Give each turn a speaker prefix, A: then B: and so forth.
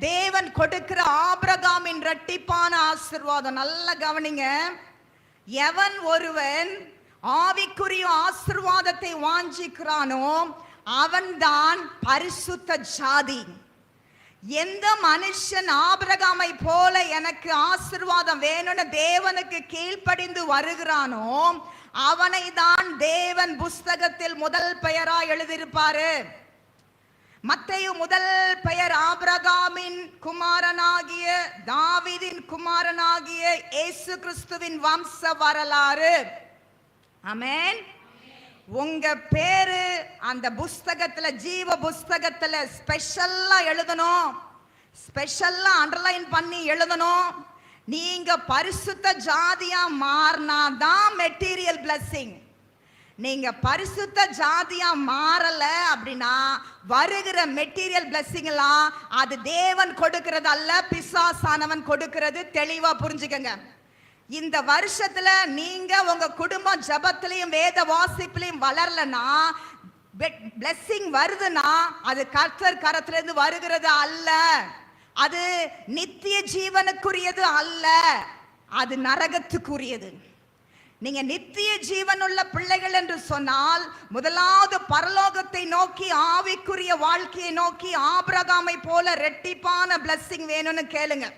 A: தேவன் கொடுக்கிற ஆபிரகாமின் இரட்டிப்பான ஆசீர்வாதம். நல்ல கவனிங்க. எவன் ஒருவன் ஆவிக்குரிய ஆசீர்வாதத்தை வாஞ்சிக்கிறானோ அவன்தான் பரிசுத்த ஜாதி. எந்த மனுஷன் ஆபிரகாமை போல எனக்கு ஆசீர்வாதம் வேணும்னு தேவனுக்கு கீழ்ப்படிந்து வருகிறானோ அவனை தான் தேவன் புஸ்தகத்தில் முதல் பெயராய் எழுதியிருப்பாரு. மத்தேயு முதல் பெயர் ஆபிரகாமின் குமாரனாகிய தாவீதின் குமாரனாகிய இயேசு கிறிஸ்துவின் வம்ச வரலாறு. ஆமென். உங்க பேரு அந்த புஸ்தகத்துல, ஜீவ புஸ்தகத்துல ஸ்பெஷலா எழுதணும், ஸ்பெஷலா அண்டர்லைன் பண்ணி எழுதணும். நீங்க பரிசுத்த ஜாதியா மாறினாதான் மெட்டீரியல் பிளஸிங். நீங்க பரிசுத்த ஜாதியா மாறல அப்படின்னா வருகிற மெட்டீரியல் பிளஸிங் எல்லாம் அது தேவன் கொடுக்கிறது அல்ல, பிசாசானவன் கொடுக்கிறது. தெளிவா புரிஞ்சுக்கங்க. இந்த வருஷத்துல நீங்க உங்க குடும்பம் ஜபத்திலையும் வேத வாசிப்பிலையும் வளரலனா, பிளஸிங் வருதுன்னா அது கர்த்தர் கரத்திலிருந்து வருகிறது அல்ல, அது நித்திய ஜீவனுக்குரியது அல்ல, அது நரகத்துக்குரியது. நீங்க நித்திய ஜீவனுள்ள பிள்ளைகள் என்று சொன்னால் முதலாவது பரலோகத்தை நோக்கி, ஆவிக்குரிய வாழ்க்கையை நோக்கி ஆபிரகாமை போல ரெட்டிப்பான பிளஸிங் வேணும்னு கேளுங்க.